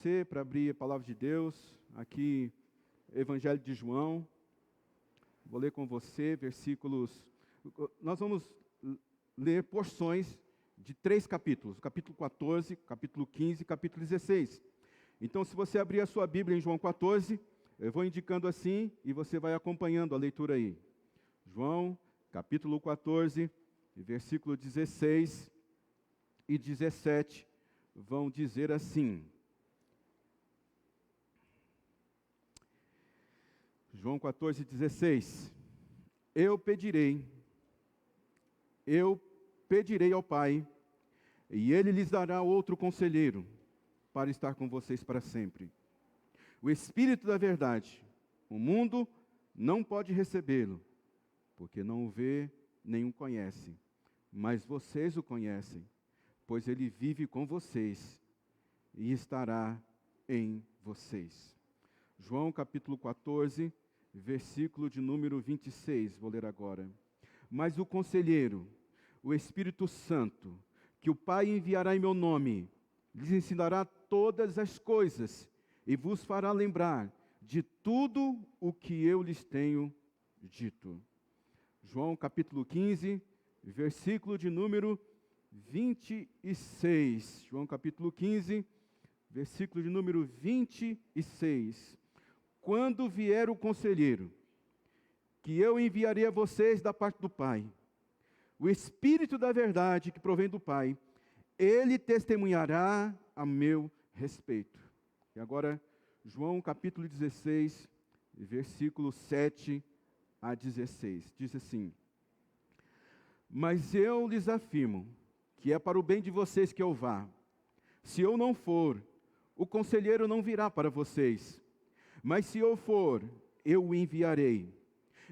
Você para abrir a palavra de Deus, aqui, Evangelho de João. Vou ler com você versículos. Nós vamos ler porções de 3 capítulos: capítulo 14, capítulo 15 e capítulo 16. Então, se você abrir a sua Bíblia em João 14, eu vou indicando assim e você vai acompanhando a leitura aí. João, capítulo 14, versículo 16 e 17, vão dizer assim. João 14, 16. Eu pedirei ao Pai, e Ele lhes dará outro conselheiro, para estar com vocês para sempre. O Espírito da verdade. O mundo não pode recebê-lo, porque não o vê nem o conhece. Mas vocês o conhecem, pois Ele vive com vocês e estará em vocês. João capítulo 14, versículo de número 26, vou ler agora. Mas o Conselheiro, o Espírito Santo, que o Pai enviará em meu nome, lhes ensinará todas as coisas e vos fará lembrar de tudo o que eu lhes tenho dito. João capítulo 15, versículo de número 26. João capítulo 15, versículo de número 26. Quando vier o Conselheiro, que eu enviarei a vocês da parte do Pai, o Espírito da verdade que provém do Pai, Ele testemunhará a meu respeito. E agora, João capítulo 16, versículo 7 a 16, diz assim: Mas eu lhes afirmo que é para o bem de vocês que eu vá. Se eu não for, o Conselheiro não virá para vocês. Mas se eu for, eu o enviarei.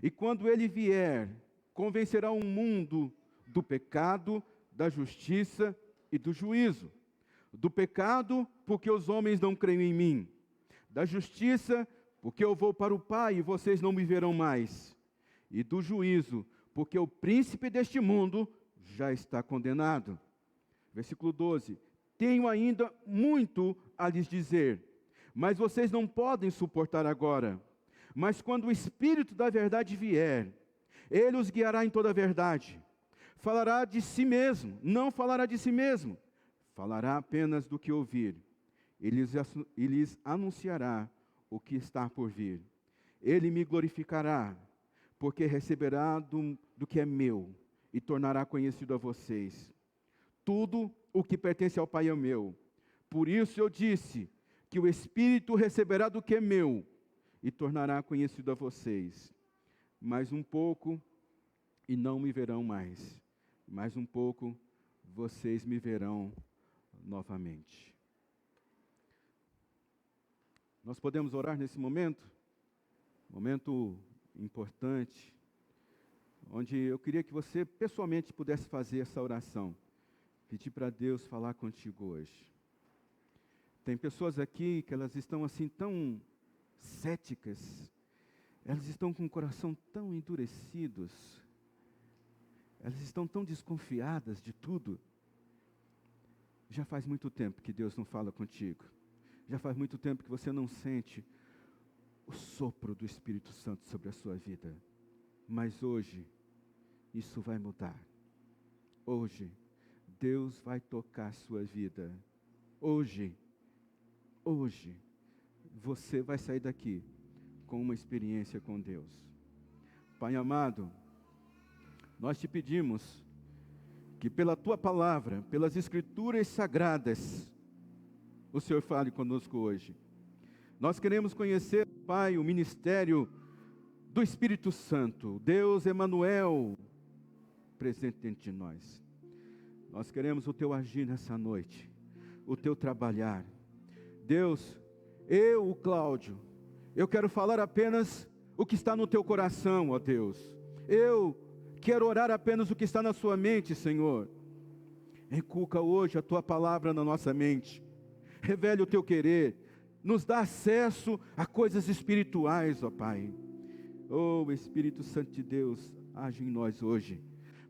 E quando ele vier, convencerá o mundo do pecado, da justiça e do juízo. Do pecado, porque os homens não creem em mim. Da justiça, porque eu vou para o Pai e vocês não me verão mais. E do juízo, porque o príncipe deste mundo já está condenado. Versículo 12. Tenho ainda muito a lhes dizer, mas vocês não podem suportar agora. Mas quando o Espírito da verdade vier, Ele os guiará em toda a verdade. Falará de si mesmo, não falará de si mesmo. Falará apenas do que ouvir. Ele lhes anunciará o que está por vir. Ele me glorificará, porque receberá do que é meu e tornará conhecido a vocês. Tudo o que pertence ao Pai é meu. Por isso eu disse que o Espírito receberá do que é meu e tornará conhecido a vocês. Mais um pouco e não me verão mais. Mais um pouco vocês me verão novamente. Nós podemos orar nesse momento importante, onde eu queria que você pessoalmente pudesse fazer essa oração. Pedir para Deus falar contigo hoje. Tem pessoas aqui que elas estão assim tão céticas, elas estão com o coração tão endurecidos, elas estão tão desconfiadas de tudo. Já faz muito tempo que Deus não fala contigo. Já faz muito tempo que você não sente o sopro do Espírito Santo sobre a sua vida. Mas hoje, isso vai mudar. Hoje, Deus vai tocar a sua vida. Hoje, você vai sair daqui com uma experiência com Deus. Pai amado, nós te pedimos que pela Tua palavra, pelas Escrituras sagradas, o Senhor fale conosco hoje. Nós queremos conhecer, Pai, o ministério do Espírito Santo, Deus Emanuel, presente dentro de nós. Nós queremos o Teu agir nessa noite, o Teu trabalhar. Deus, o Cláudio, eu quero falar apenas o que está no Teu coração, ó Deus. Eu quero orar apenas o que está na sua mente, Senhor. Inculca hoje a Tua palavra na nossa mente. Revele o Teu querer. Nos dá acesso a coisas espirituais, ó Pai. Oh, Espírito Santo de Deus, age em nós hoje.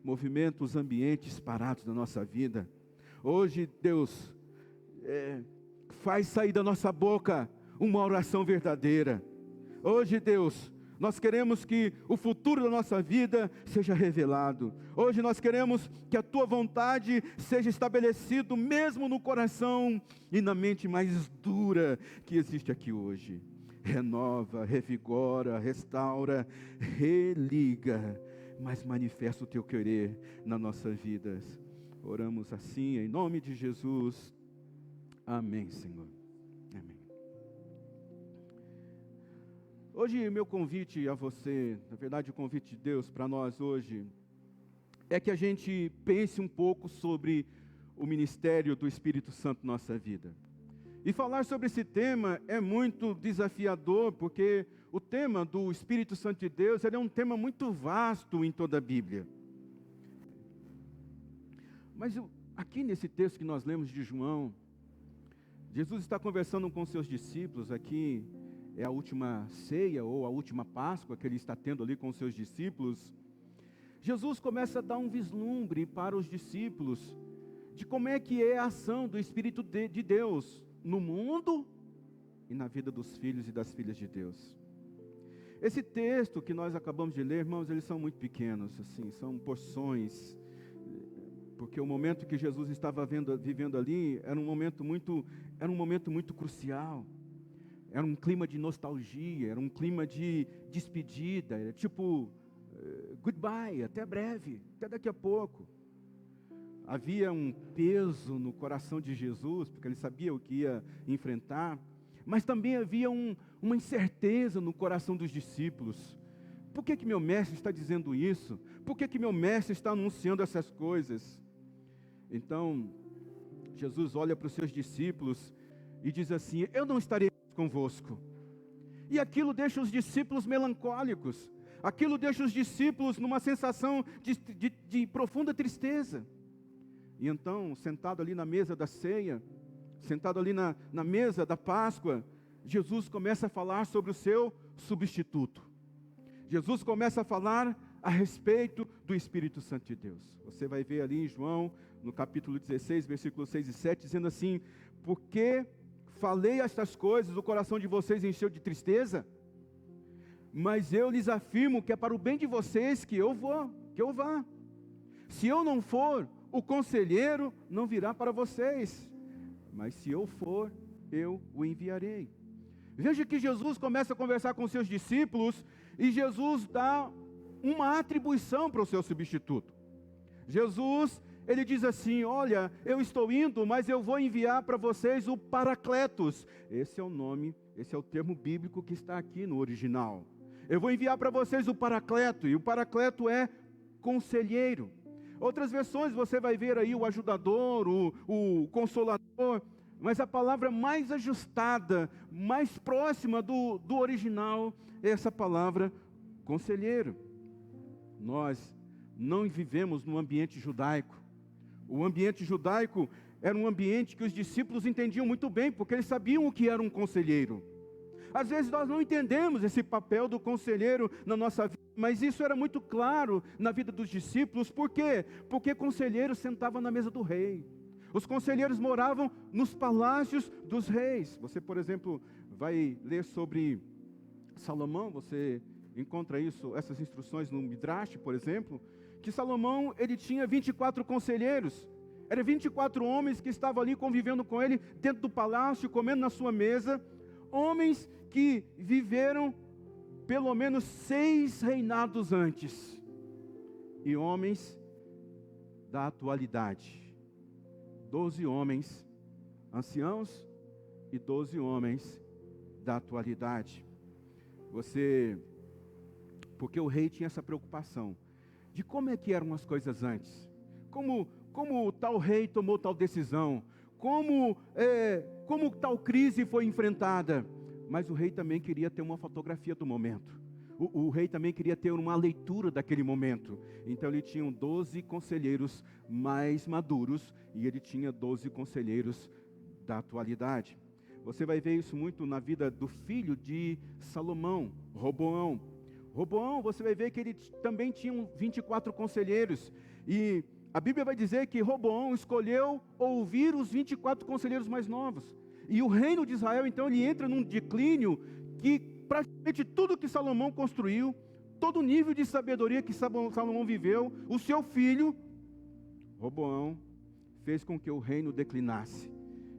Movimenta os ambientes parados da nossa vida. Hoje, Deus, faz sair da nossa boca uma oração verdadeira. Hoje, Deus, nós queremos que o futuro da nossa vida seja revelado. Hoje nós queremos que a Tua vontade seja estabelecida mesmo no coração e na mente mais dura que existe aqui hoje. Renova, revigora, restaura, religa, mas manifesta o Teu querer nas nossas vidas. Oramos assim em nome de Jesus. Amém, Senhor. Amém. Hoje, meu convite a você, na verdade o convite de Deus para nós hoje, é que a gente pense um pouco sobre o ministério do Espírito Santo na nossa vida. E falar sobre esse tema é muito desafiador, porque o tema do Espírito Santo de Deus, ele é um tema muito vasto em toda a Bíblia. Mas aqui nesse texto que nós lemos de João, Jesus está conversando com seus discípulos aqui, é a última ceia ou a última Páscoa que ele está tendo ali com os seus discípulos. Jesus começa a dar um vislumbre para os discípulos de como é que é a ação do Espírito de Deus no mundo e na vida dos filhos e das filhas de Deus. Esse texto que nós acabamos de ler, irmãos, eles são muito pequenos, assim, são porções, porque o momento que Jesus estava vivendo ali era um momento muito crucial. Era um clima de nostalgia, era um clima de despedida, era tipo, goodbye, até breve, até daqui a pouco. Havia um peso no coração de Jesus, porque ele sabia o que ia enfrentar, mas também havia uma incerteza no coração dos discípulos. Por que meu mestre está dizendo isso? Por que meu mestre está anunciando essas coisas? Então, Jesus olha para os seus discípulos e diz assim: eu não estarei convosco. E aquilo deixa os discípulos melancólicos, aquilo deixa os discípulos numa sensação de profunda tristeza. E então, sentado ali na mesa da ceia, sentado ali na mesa da Páscoa, Jesus começa a falar sobre o seu substituto. Jesus começa a falar a respeito do Espírito Santo de Deus. Você vai ver ali em João, no capítulo 16, versículos 6 e 7, dizendo assim: porque falei estas coisas, o coração de vocês encheu de tristeza, mas eu lhes afirmo que é para o bem de vocês que eu vá. Se eu não for, o conselheiro não virá para vocês, mas se eu for, eu o enviarei. Veja que Jesus começa a conversar com seus discípulos, e Jesus dá uma atribuição para o seu substituto. Jesus, ele diz assim: olha, eu estou indo, mas eu vou enviar para vocês o Paracletos. Esse é o nome, esse é o termo bíblico que está aqui no original. Eu vou enviar para vocês o Paracleto, e o Paracleto é conselheiro. Outras versões você vai ver aí o ajudador, o consolador, mas a palavra mais ajustada, mais próxima do original, é essa palavra conselheiro. Nós não vivemos num ambiente judaico. O ambiente judaico era um ambiente que os discípulos entendiam muito bem, porque eles sabiam o que era um conselheiro. Às vezes nós não entendemos esse papel do conselheiro na nossa vida, mas isso era muito claro na vida dos discípulos. Por quê? Porque conselheiros sentavam na mesa do rei. Os conselheiros moravam nos palácios dos reis. Você, por exemplo, vai ler sobre Salomão, você encontra essas instruções no Midrash, por exemplo, que Salomão, ele tinha 24 conselheiros. Eram 24 homens que estavam ali convivendo com ele dentro do palácio, comendo na sua mesa. Homens que viveram pelo menos 6 reinados antes. E homens da atualidade. 12 homens anciãos e 12 homens da atualidade. Porque o rei tinha essa preocupação de como é que eram as coisas antes. Como tal rei tomou tal decisão. Como tal crise foi enfrentada. Mas o rei também queria ter uma fotografia do momento. O rei também queria ter uma leitura daquele momento. Então ele tinha 12 conselheiros mais maduros e ele tinha 12 conselheiros da atualidade. Você vai ver isso muito na vida do filho de Salomão, Roboão. Roboão, você vai ver que ele também tinha 24 conselheiros. E a Bíblia vai dizer que Roboão escolheu ouvir os 24 conselheiros mais novos. E o reino de Israel, então, ele entra num declínio que praticamente tudo que Salomão construiu, todo o nível de sabedoria que Salomão viveu, o seu filho, Roboão, fez com que o reino declinasse,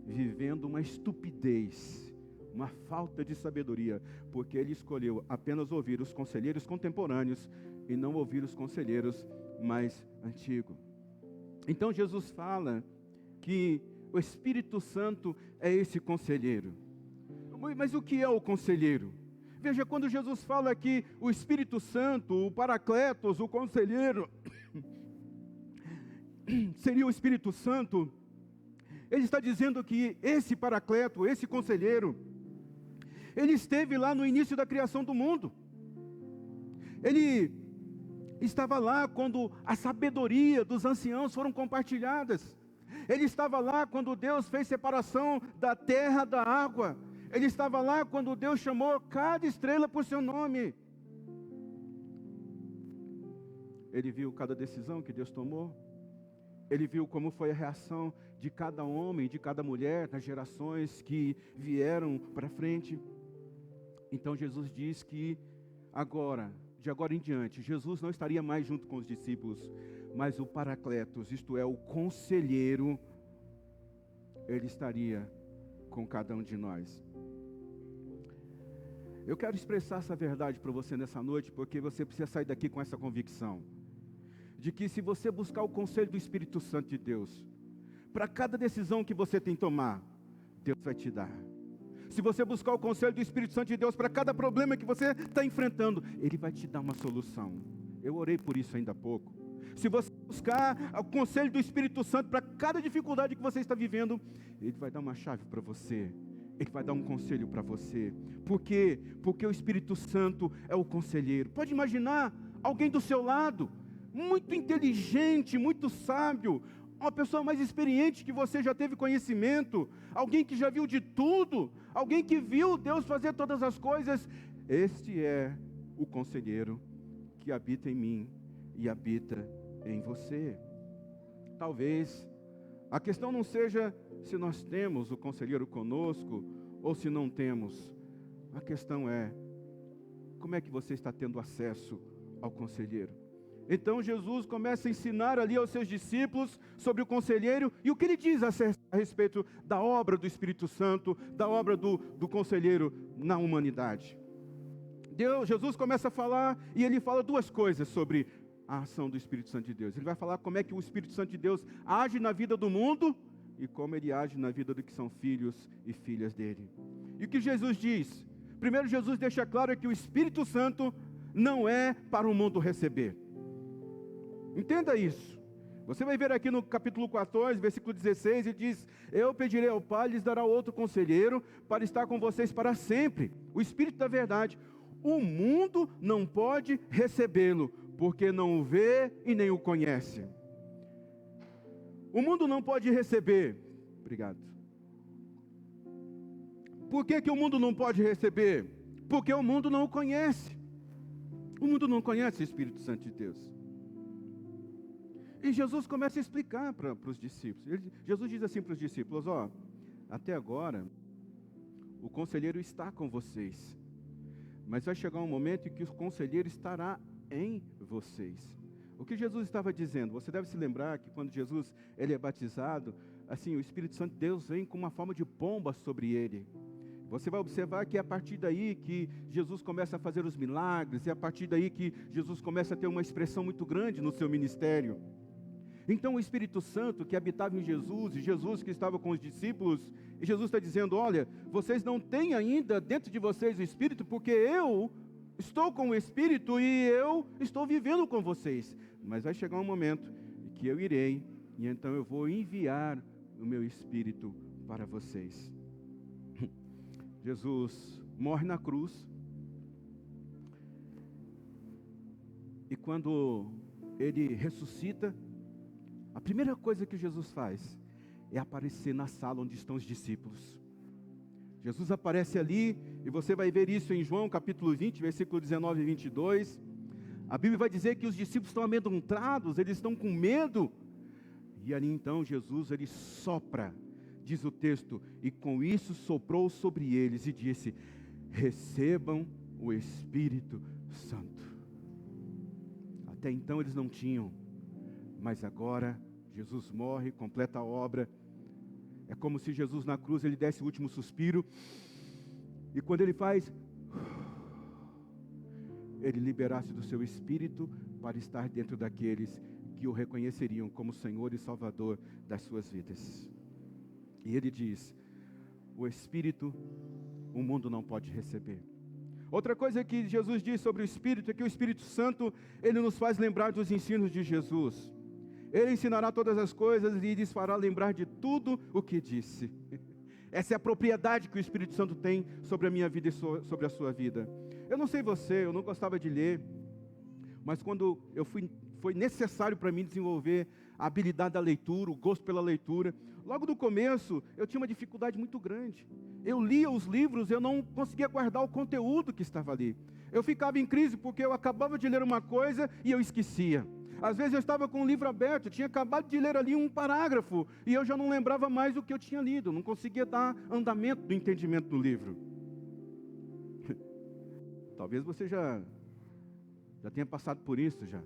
vivendo uma estupidez, uma falta de sabedoria, porque ele escolheu apenas ouvir os conselheiros contemporâneos e não ouvir os conselheiros mais antigos. Então Jesus fala que o Espírito Santo é esse conselheiro. Mas o que é o conselheiro? Veja, quando Jesus fala que o Espírito Santo, o Paracletos, o conselheiro, seria o Espírito Santo, ele está dizendo que esse Paracleto, esse conselheiro, ele esteve lá no início da criação do mundo. Ele estava lá quando a sabedoria dos anciãos foram compartilhadas. Ele estava lá quando Deus fez separação da terra da água. Ele estava lá quando Deus chamou cada estrela por seu nome. Ele viu cada decisão que Deus tomou. Ele viu como foi a reação de cada homem, de cada mulher, nas gerações que vieram para frente. Então Jesus diz que agora, de agora em diante, Jesus não estaria mais junto com os discípulos, mas o Paracletos, isto é, o conselheiro, ele estaria com cada um de nós. Eu quero expressar essa verdade para você nessa noite, porque você precisa sair daqui com essa convicção, de que se você buscar o conselho do Espírito Santo de Deus, para cada decisão que você tem que tomar, Deus vai te dar. Se você buscar o conselho do Espírito Santo de Deus para cada problema que você está enfrentando, Ele vai te dar uma solução. Eu orei por isso ainda há pouco. Se você buscar o conselho do Espírito Santo para cada dificuldade que você está vivendo, Ele vai dar uma chave para você. Ele vai dar um conselho para você. Por quê? Porque o Espírito Santo é o conselheiro. Pode imaginar alguém do seu lado, muito inteligente, muito sábio, uma pessoa mais experiente que você já teve conhecimento, alguém que já viu de tudo, alguém que viu Deus fazer todas as coisas. Este é o conselheiro que habita em mim e habita em você. Talvez a questão não seja se nós temos o conselheiro conosco ou se não temos. A questão é, como é que você está tendo acesso ao conselheiro? Então Jesus começa a ensinar ali aos seus discípulos sobre o conselheiro, e o que ele diz a respeito da obra do Espírito Santo, da obra do conselheiro na humanidade. Jesus começa a falar, e ele fala duas coisas sobre a ação do Espírito Santo de Deus. Ele vai falar como é que o Espírito Santo de Deus age na vida do mundo, e como ele age na vida do que são filhos e filhas dele. E o que Jesus diz? Primeiro, Jesus deixa claro que o Espírito Santo não é para o mundo receber. Entenda isso. Você vai ver aqui no capítulo 14, versículo 16, ele diz: eu pedirei ao Pai, lhes dará outro conselheiro, para estar com vocês para sempre, o Espírito da verdade. O mundo não pode recebê-lo, porque não o vê e nem o conhece. O mundo não pode receber. Obrigado. Por que o mundo não pode receber? Porque o mundo não o conhece. O mundo não conhece o Espírito Santo de Deus. E Jesus começa a explicar para os discípulos. Jesus diz assim para os discípulos: até agora, o conselheiro está com vocês. Mas vai chegar um momento em que o conselheiro estará em vocês. O que Jesus estava dizendo? Você deve se lembrar que quando Jesus ele é batizado, assim, o Espírito Santo de Deus vem com uma forma de pomba sobre ele. Você vai observar que é a partir daí que Jesus começa a fazer os milagres, é a partir daí que Jesus começa a ter uma expressão muito grande no seu ministério. Então o Espírito Santo que habitava em Jesus, e Jesus que estava com os discípulos, e Jesus está dizendo: olha, vocês não têm ainda dentro de vocês o Espírito, porque eu estou com o Espírito e eu estou vivendo com vocês. Mas vai chegar um momento que eu irei, e então eu vou enviar o meu Espírito para vocês. Jesus morre na cruz, e quando ele ressuscita, a primeira coisa que Jesus faz é aparecer na sala onde estão os discípulos. Jesus aparece ali, e você vai ver isso em João capítulo 20, versículo 19 e 22. A Bíblia vai dizer que os discípulos estão amedrontados, eles estão com medo. E ali então Jesus, ele sopra, diz o texto, e com isso soprou sobre eles e disse: recebam o Espírito Santo. Até então eles não tinham, mas agora Jesus morre, completa a obra. É como se Jesus na cruz, ele desse o último suspiro, e quando ele faz, ele liberasse do seu Espírito para estar dentro daqueles que o reconheceriam como Senhor e Salvador das suas vidas. E ele diz: o Espírito o mundo não pode receber. Outra coisa que Jesus diz sobre o Espírito é que o Espírito Santo, ele nos faz lembrar dos ensinos de Jesus. Ele ensinará todas as coisas e lhes fará lembrar de tudo o que disse. Essa é a propriedade que o Espírito Santo tem sobre a minha vida e sobre a sua vida. Eu não sei você, eu não gostava de ler, mas quando foi necessário para mim desenvolver a habilidade da leitura, o gosto pela leitura. Logo no começo, eu tinha uma dificuldade muito grande. Eu lia os livros, eu não conseguia guardar o conteúdo que estava ali. Eu ficava em crise porque eu acabava de ler uma coisa e eu esquecia. Às vezes eu estava com o livro aberto, eu tinha acabado de ler ali um parágrafo e eu já não lembrava mais o que eu tinha lido, não conseguia dar andamento do entendimento do livro. Talvez você já tenha passado por isso já.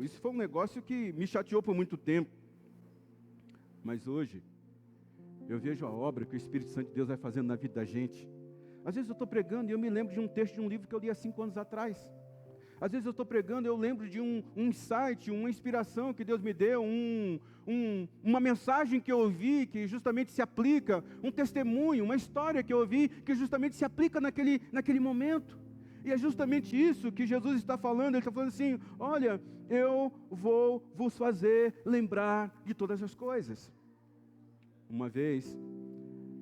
Isso foi um negócio que me chateou por muito tempo. Mas hoje, eu vejo a obra que o Espírito Santo de Deus vai fazendo na vida da gente. Às vezes eu estou pregando e eu me lembro de um texto de um livro que eu li há 5 anos atrás. Às vezes eu estou pregando e eu lembro de um insight, uma inspiração que Deus me deu, uma mensagem que eu ouvi que justamente se aplica, um testemunho, uma história que eu ouvi que justamente se aplica naquele momento. E é justamente isso que Jesus está falando. Ele está falando assim: olha, eu vou vos fazer lembrar de todas as coisas. Uma vez,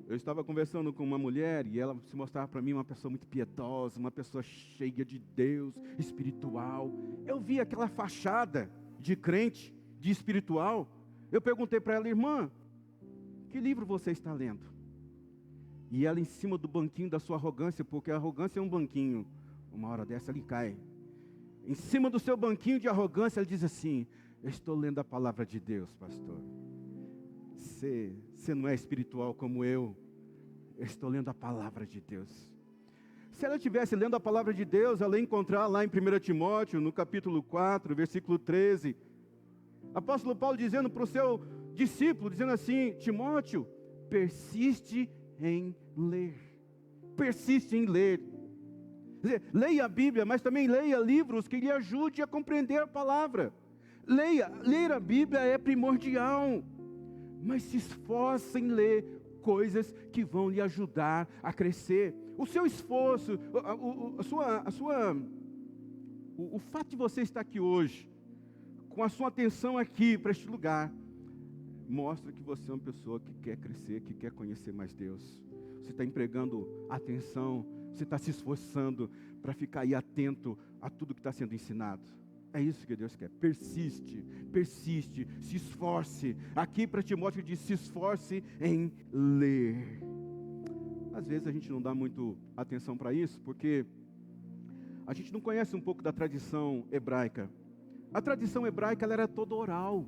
eu estava conversando com uma mulher e ela se mostrava para mim uma pessoa muito piedosa, uma pessoa cheia de Deus, espiritual. Eu vi aquela fachada de crente, de espiritual. Eu perguntei para ela: irmã, que livro você está lendo? E ela, em cima do banquinho da sua arrogância, porque a arrogância é um banquinho, uma hora dessa ele cai. Em cima do seu banquinho de arrogância, ela diz assim: eu estou lendo a palavra de Deus, pastor. Você não é espiritual como eu estou lendo a palavra de Deus. Se ela estivesse lendo a palavra de Deus, ela ia encontrar lá em 1 Timóteo, no capítulo 4, versículo 13, apóstolo Paulo dizendo para o seu discípulo, dizendo assim: Timóteo, persiste em ler. Persiste em ler. Quer dizer, leia a Bíblia, mas também leia livros que lhe ajudem a compreender a palavra. Ler a Bíblia é primordial, mas se esforce em ler coisas que vão lhe ajudar a crescer. O seu esforço, o fato de você estar aqui hoje, com a sua atenção aqui para este lugar, mostra que você é uma pessoa que quer crescer, que quer conhecer mais Deus. Você está empregando atenção, você está se esforçando para ficar aí atento a tudo que está sendo ensinado. É isso que Deus quer. Persiste, se esforce. Aqui para Timóteo diz: se esforce em ler. Às vezes a gente não dá muito atenção para isso, porque a gente não conhece um pouco da tradição hebraica. A tradição hebraica, ela era toda oral.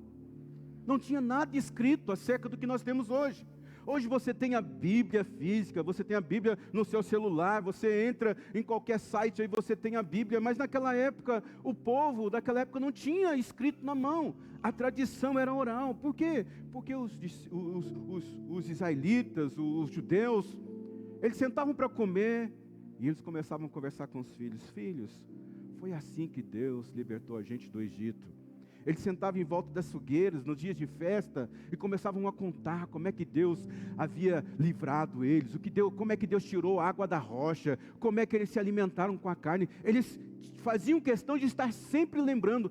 Não tinha nada escrito acerca do que nós temos hoje. Hoje você tem a Bíblia física, você tem a Bíblia no seu celular, você entra em qualquer site aí, você tem a Bíblia, mas naquela época, o povo daquela época não tinha escrito na mão, a tradição era oral. Por quê? Porque os israelitas, os judeus, eles sentavam para comer e eles começavam a conversar com os filhos: filhos, foi assim que Deus libertou a gente do Egito. Eles sentavam em volta das fogueiras nos dias de festa e começavam a contar como é que Deus havia livrado eles, como é que Deus tirou a água da rocha, como é que eles se alimentaram com a carne. Eles faziam questão de estar sempre lembrando.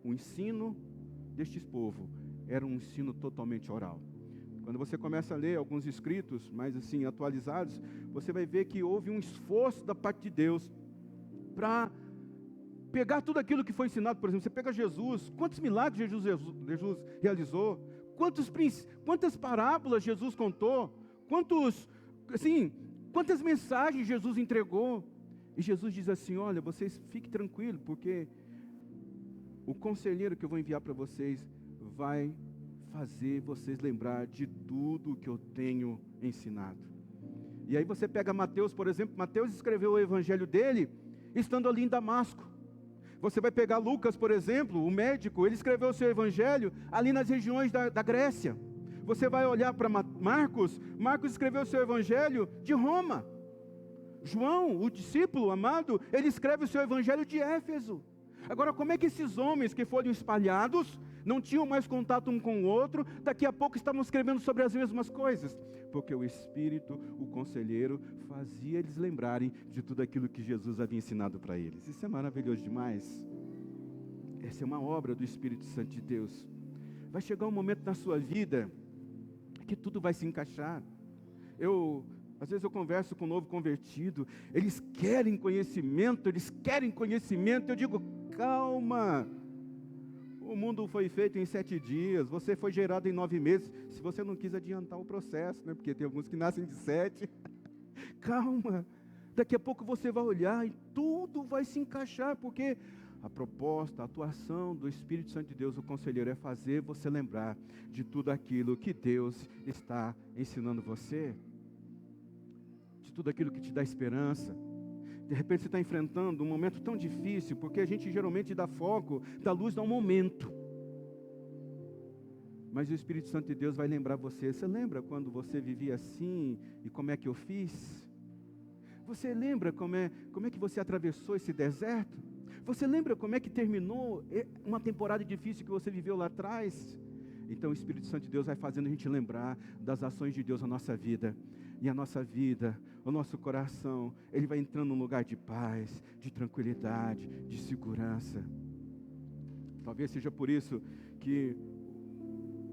O ensino destes povos era um ensino totalmente oral. Quando você começa a ler alguns escritos mais assim atualizados, você vai ver que houve um esforço da parte de Deus para pegar tudo aquilo que foi ensinado. Por exemplo, você pega Jesus, quantos milagres Jesus realizou, quantas parábolas Jesus contou, quantas mensagens Jesus entregou. E Jesus diz assim: olha, vocês fiquem tranquilos, porque o conselheiro que eu vou enviar para vocês vai fazer vocês lembrar de tudo o que eu tenho ensinado. E aí você pega Mateus, por exemplo. Mateus escreveu o evangelho dele estando ali em Damasco. Você vai pegar Lucas, por exemplo, o médico, ele escreveu o seu evangelho ali nas regiões da Grécia. Você vai olhar para Marcos escreveu o seu evangelho de Roma. João, o discípulo amado, ele escreve o seu evangelho de Éfeso. Agora, como é que esses homens que foram espalhados, não tinham mais contato um com o outro, daqui a pouco estavam escrevendo sobre as mesmas coisas? Porque o Espírito, o Conselheiro, fazia eles lembrarem de tudo aquilo que Jesus havia ensinado para eles. Isso é maravilhoso demais. Essa é uma obra do Espírito Santo de Deus. Vai chegar um momento na sua vida que tudo vai se encaixar. Às vezes eu converso com um novo convertido, eles querem conhecimento, eu digo, calma, o mundo foi feito em 7 dias, você foi gerado em 9 meses, se você não quis adiantar o processo, né? Porque tem alguns que nascem de 7, calma, daqui a pouco você vai olhar e tudo vai se encaixar, porque a proposta, a atuação do Espírito Santo de Deus, o Conselheiro, é fazer você lembrar de tudo aquilo que Deus está ensinando você, de tudo aquilo que te dá esperança. De repente você está enfrentando um momento tão difícil, porque a gente geralmente dá foco, dá luz a um momento. Mas o Espírito Santo de Deus vai lembrar você lembra quando você vivia assim, e como é que eu fiz? Você lembra como é que você atravessou esse deserto? Você lembra como é que terminou uma temporada difícil que você viveu lá atrás? Então o Espírito Santo de Deus vai fazendo a gente lembrar das ações de Deus na nossa vida. E a nossa vida, o nosso coração, ele vai entrando num lugar de paz, de tranquilidade, de segurança. Talvez seja por isso que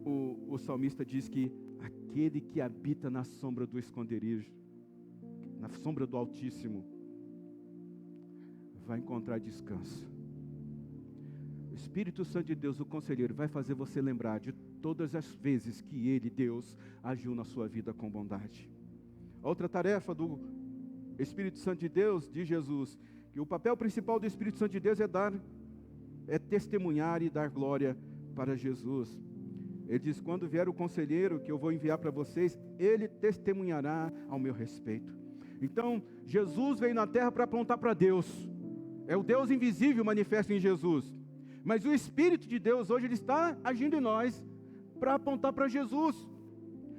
o salmista diz que aquele que habita na sombra do esconderijo, na sombra do Altíssimo, vai encontrar descanso. O Espírito Santo de Deus, o Conselheiro, vai fazer você lembrar de todas as vezes que Ele, Deus, agiu na sua vida com bondade. Outra tarefa do Espírito Santo de Deus, de Jesus, que o papel principal do Espírito Santo de Deus é testemunhar e dar glória para Jesus. Ele diz, quando vier o Conselheiro que eu vou enviar para vocês, Ele testemunhará ao meu respeito. Então, Jesus veio na terra para apontar para Deus. É o Deus invisível manifesto em Jesus. Mas o Espírito de Deus hoje, ele está agindo em nós para apontar para Jesus.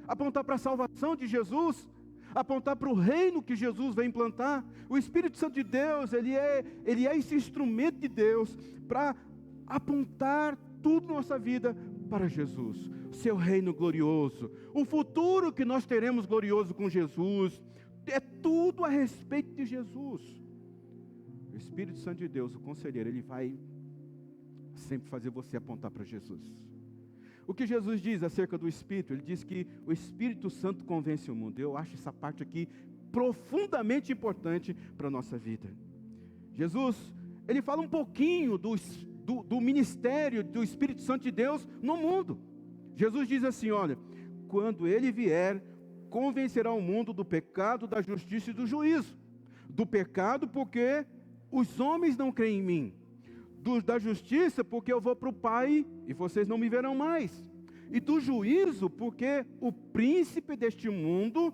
Apontar para a salvação de Jesus. Apontar para o reino que Jesus vem implantar. O Espírito Santo de Deus, ele é esse instrumento de Deus para apontar tudo na nossa vida para Jesus, o seu reino glorioso, o futuro que nós teremos glorioso com Jesus, é tudo a respeito de Jesus. O Espírito Santo de Deus, o Conselheiro, ele vai sempre fazer você apontar para Jesus. O que Jesus diz acerca do Espírito? Ele diz que o Espírito Santo convence o mundo. Eu acho essa parte aqui profundamente importante para a nossa vida. Jesus, ele fala um pouquinho do ministério do Espírito Santo de Deus no mundo. Jesus diz assim, olha, quando ele vier, convencerá o mundo do pecado, da justiça e do juízo. Do pecado porque os homens não creem em mim. Da justiça porque eu vou para o Pai e vocês não me verão mais. E do juízo porque o príncipe deste mundo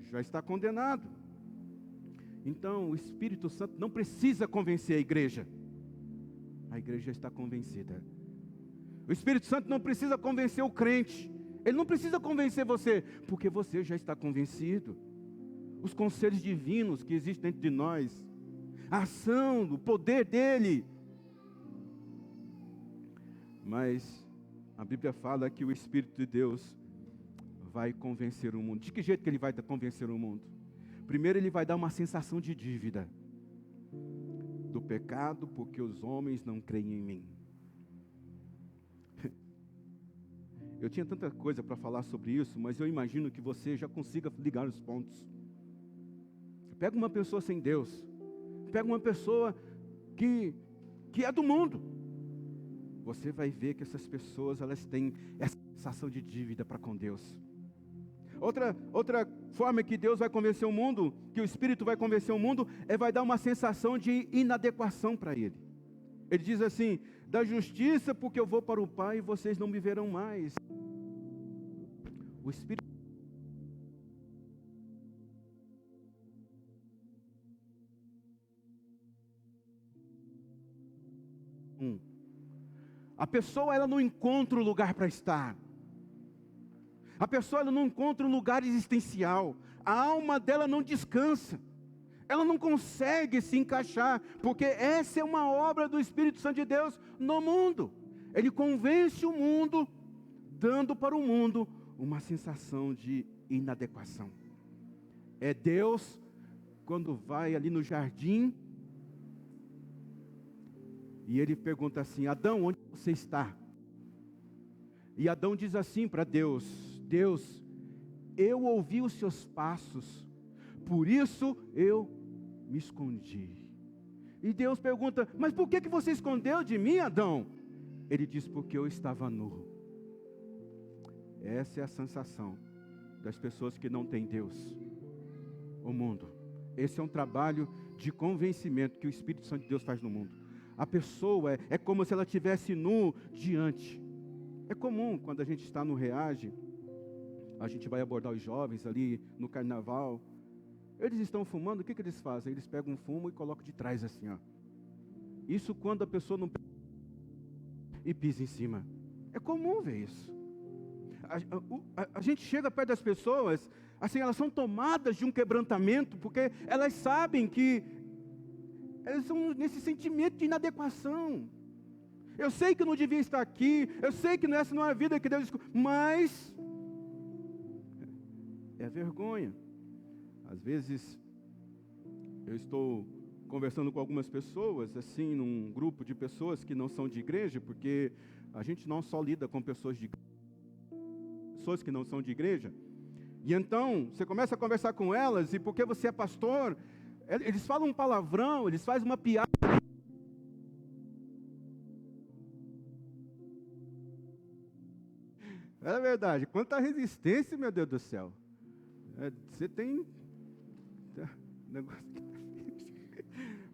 já está condenado. Então o Espírito Santo não precisa convencer a igreja já está convencida. O Espírito Santo não precisa convencer o crente, ele não precisa convencer você, porque você já está convencido. Os conselhos divinos que existem dentro de nós, a ação, o poder dele. Mas a Bíblia fala que o Espírito de Deus vai convencer o mundo. De que jeito que ele vai convencer o mundo? Primeiro ele vai dar uma sensação de dívida. Do pecado, porque os homens não creem em mim. Eu tinha tanta coisa para falar sobre isso, mas eu imagino que você já consiga ligar os pontos. Pega uma pessoa sem Deus, pega uma pessoa que é do mundo. Você vai ver que essas pessoas, elas têm essa sensação de dívida para com Deus. Outra forma que Deus vai convencer o mundo, que o Espírito vai convencer o mundo, vai dar uma sensação de inadequação para Ele. Ele diz assim, da justiça porque eu vou para o Pai e vocês não me verão mais. O Espírito A pessoa ela não encontra um lugar para estar. A pessoa ela não encontra um lugar existencial. A alma dela não descansa. Ela não consegue se encaixar, porque essa é uma obra do Espírito Santo de Deus no mundo. Ele convence o mundo, dando para o mundo uma sensação de inadequação. É Deus, quando vai ali no jardim, e ele pergunta assim: Adão, onde você está? E Adão diz assim para Deus: Deus, eu ouvi os seus passos, por isso eu me escondi. E Deus pergunta: mas por que você escondeu de mim, Adão? Ele diz: porque eu estava nu. Essa é a sensação das pessoas que não têm Deus, o mundo. Esse é um trabalho de convencimento que o Espírito Santo de Deus faz no mundo. A pessoa é como se ela estivesse nu diante. É comum, quando a gente está no Reage, a gente vai abordar os jovens ali no carnaval. Eles estão fumando, o que eles fazem? Eles pegam um fumo e colocam de trás assim, ó. Isso quando a pessoa não... e pisa em cima. É comum ver isso. A gente chega perto das pessoas, assim, elas são tomadas de um quebrantamento, porque elas sabem que elas são nesse sentimento de inadequação. Eu sei que eu não devia estar aqui, eu sei que essa não é a vida que Deus escolheu, mas é vergonha. Às vezes, eu estou conversando com algumas pessoas, assim, num grupo de pessoas que não são de igreja, porque a gente não só lida com pessoas que não são de igreja. E então, você começa a conversar com elas, e porque você é pastor, eles falam um palavrão, eles fazem uma piada. É verdade, quanta resistência, meu Deus do céu. Você tem... negócio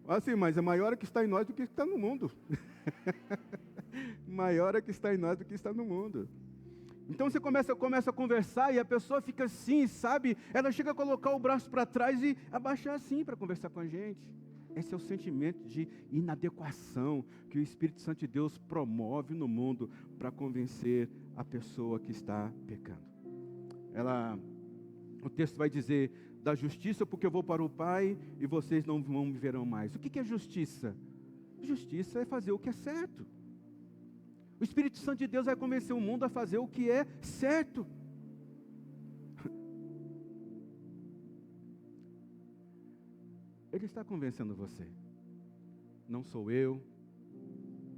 assim, mas é maior é que está em nós do que está no mundo. Maior é que está em nós do que está no mundo. Então você começa a conversar e a pessoa fica assim, sabe? Ela chega a colocar o braço para trás e abaixar assim para conversar com a gente. Esse é o sentimento de inadequação que o Espírito Santo de Deus promove no mundo para convencer a pessoa que está pecando. O texto vai dizer: da justiça, porque eu vou para o Pai e vocês não me verão mais. O que é justiça? Justiça é fazer o que é certo. O Espírito Santo de Deus vai convencer o mundo a fazer o que é certo. Ele está convencendo você. Não sou eu,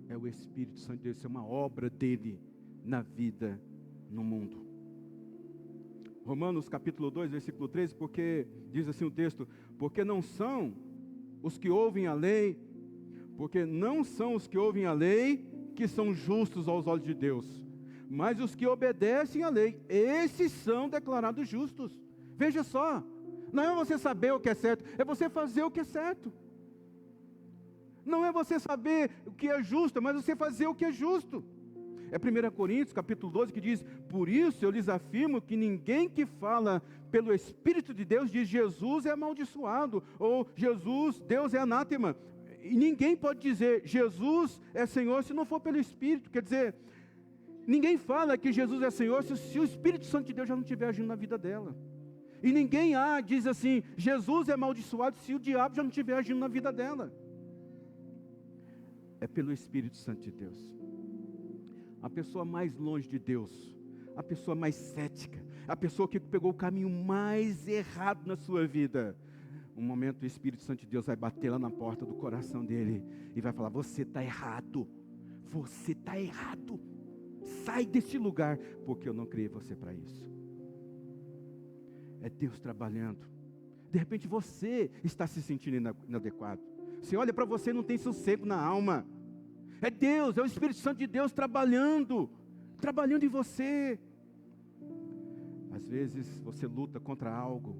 é o Espírito Santo de Deus, é uma obra dele na vida, no mundo. Romanos capítulo 2, versículo 13, porque diz assim o texto: porque não são os que ouvem a lei, porque não são os que ouvem a lei que são justos aos olhos de Deus, mas os que obedecem à lei, esses são declarados justos. Veja só, não é você saber o que é certo, é você fazer o que é certo. Não é você saber o que é justo, mas você fazer o que é justo. É 1 Coríntios capítulo 12 que diz: por isso eu lhes afirmo que ninguém que fala pelo Espírito de Deus diz Jesus é amaldiçoado, ou Jesus, Deus é anátema. E ninguém pode dizer Jesus é Senhor se não for pelo Espírito. Quer dizer, ninguém fala que Jesus é Senhor se o Espírito Santo de Deus já não estiver agindo na vida dela. E ninguém diz assim, Jesus é amaldiçoado se o diabo já não estiver agindo na vida dela. É pelo Espírito Santo de Deus. A pessoa mais longe de Deus, a pessoa mais cética, a pessoa que pegou o caminho mais errado na sua vida, um momento o Espírito Santo de Deus vai bater lá na porta do coração dele e vai falar: você está errado, você está errado, sai desse lugar, porque eu não criei você para isso. É Deus trabalhando. De repente você está se sentindo inadequado, você olha para você e não tem sossego na alma. É Deus, é o Espírito Santo de Deus trabalhando em você. Às vezes você luta contra algo.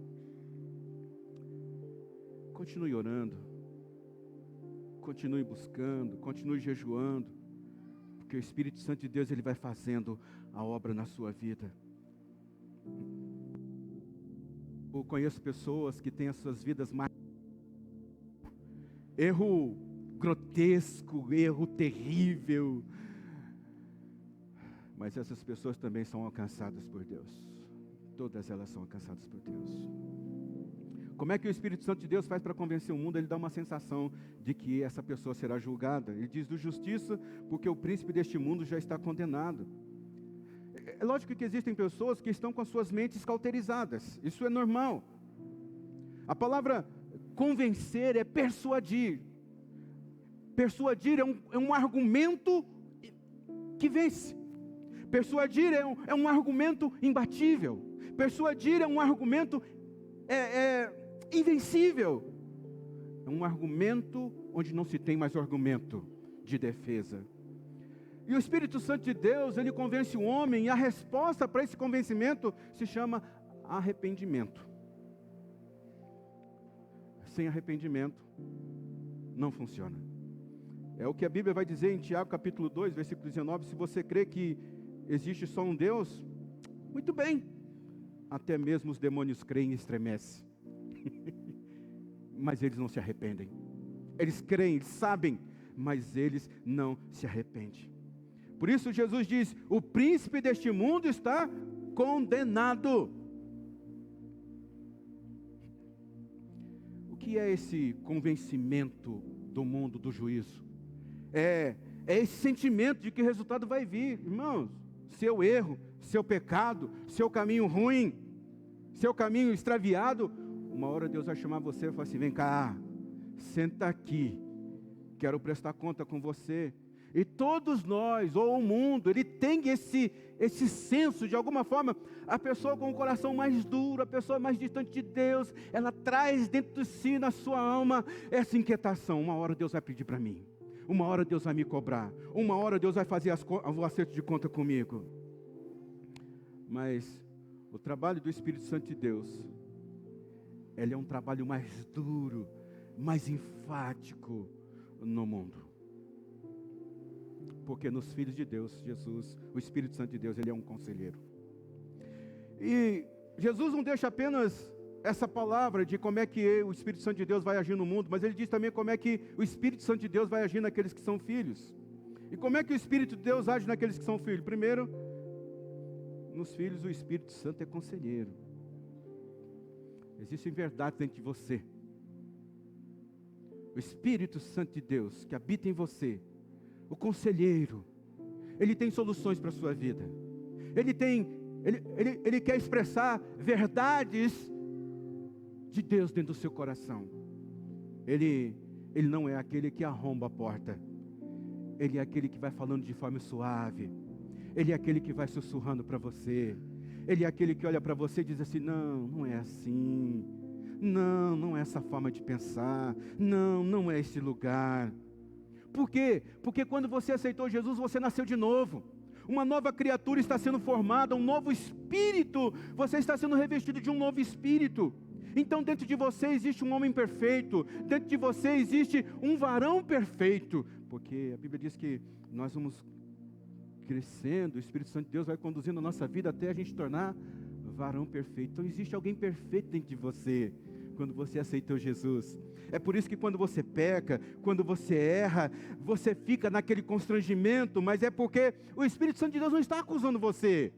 Continue orando, continue buscando, continue jejuando, porque o Espírito Santo de Deus ele vai fazendo a obra na sua vida. Eu conheço pessoas que têm as suas vidas mais... erro grotesco, erro terrível. Mas essas pessoas também são alcançadas por Deus. Todas elas são alcançadas por Deus. Como é que o Espírito Santo de Deus faz para convencer o mundo? Ele dá uma sensação de que essa pessoa será julgada. Ele diz do justiça, porque o príncipe deste mundo já está condenado. É lógico que existem pessoas que estão com as suas mentes cauterizadas. Isso é normal. A palavra convencer é persuadir. Persuadir é um argumento que vence. Persuadir é um argumento imbatível. Persuadir é um argumento invencível. É um argumento onde não se tem mais argumento de defesa. E o Espírito Santo de Deus, ele convence o homem, e a resposta para esse convencimento se chama arrependimento. Sem arrependimento, não funciona. É o que a Bíblia vai dizer em Tiago capítulo 2, versículo 19, se você crê que existe só um Deus, muito bem, até mesmo os demônios creem e estremecem. Mas eles não se arrependem. Eles creem, eles sabem, mas eles não se arrependem. Por isso Jesus diz, o príncipe deste mundo está condenado. O que é esse convencimento do mundo do juízo? É esse sentimento de que o resultado vai vir. Irmãos, seu erro, seu pecado, seu caminho ruim, seu caminho extraviado, uma hora Deus vai chamar você e falar assim, vem cá, senta aqui, quero prestar conta com você. E todos nós, ou o mundo, ele tem esse senso, de alguma forma, a pessoa com o coração mais duro, a pessoa mais distante de Deus, ela traz dentro de si, na sua alma, essa inquietação. Uma hora Deus vai pedir para mim, uma hora Deus vai me cobrar, uma hora Deus vai fazer o acerto de conta comigo. Mas o trabalho do Espírito Santo de Deus, ele é um trabalho mais duro, mais enfático no mundo. Porque nos filhos de Deus, Jesus, o Espírito Santo de Deus, ele é um conselheiro. E Jesus não deixa apenas essa palavra de como é que o Espírito Santo de Deus vai agir no mundo, mas ele diz também como é que o Espírito Santo de Deus vai agir naqueles que são filhos. E como é que o Espírito de Deus age naqueles que são filhos? Primeiro, nos filhos o Espírito Santo é conselheiro. Existem verdades dentro de você. O Espírito Santo de Deus que habita em você, o conselheiro, ele tem soluções para a sua vida. Ele quer expressar verdades de Deus dentro do seu coração. Ele não é aquele que arromba a porta. Ele é aquele que vai falando de forma suave. Ele é aquele que vai sussurrando para você. Ele é aquele que olha para você e diz assim, não é assim. Não é essa forma de pensar. Não é esse lugar. Por quê? Porque quando você aceitou Jesus, você nasceu de novo. Uma nova criatura está sendo formada, um novo espírito. Você está sendo revestido de um novo espírito. Então dentro de você existe um homem perfeito. Dentro de você existe um varão perfeito. Porque a Bíblia diz que nós vamos crescendo, o Espírito Santo de Deus vai conduzindo a nossa vida até a gente tornar varão perfeito. Então existe alguém perfeito dentro de você. Quando você aceitou Jesus. É por isso que quando você peca, quando você erra, você fica naquele constrangimento, mas é porque o Espírito Santo de Deus não está acusando você.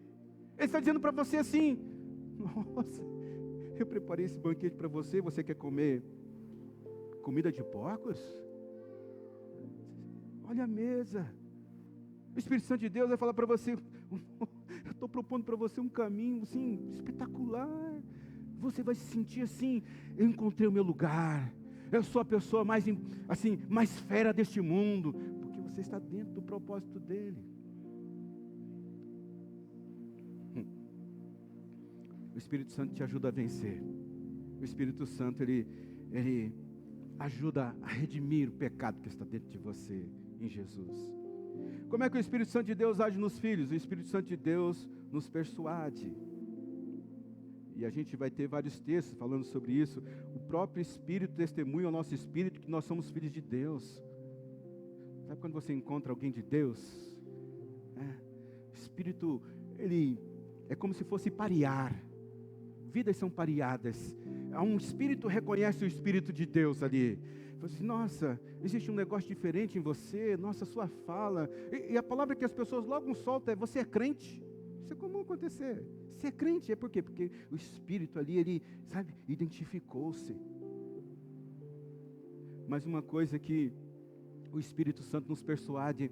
Ele está dizendo para você assim, nossa, eu preparei esse banquete para você, você quer comer comida de porcos? Olha a mesa. O Espírito Santo de Deus vai falar para você, eu estou propondo para você um caminho assim, espetacular. Você vai se sentir assim, eu encontrei o meu lugar, eu sou a pessoa mais fera deste mundo, porque você está dentro do propósito dele. O Espírito Santo te ajuda a vencer. O Espírito Santo, ele ajuda a redimir o pecado que está dentro de você, em Jesus. Como é que o Espírito Santo de Deus age nos filhos? O Espírito Santo de Deus nos persuade. E a gente vai ter vários textos falando sobre isso. O próprio Espírito testemunha ao nosso Espírito que nós somos filhos de Deus. Sabe quando você encontra alguém de Deus? O Espírito, ele é como se fosse parear. vidas são pareadas. Um espírito reconhece o Espírito de Deus ali. Fala assim, nossa, existe um negócio diferente em você, nossa, sua fala. E a palavra que as pessoas logo soltam é, você é crente? Isso é comum acontecer. Você é crente, é por quê? Porque o Espírito ali, ele, sabe, identificou-se. Mas uma coisa que o Espírito Santo nos persuade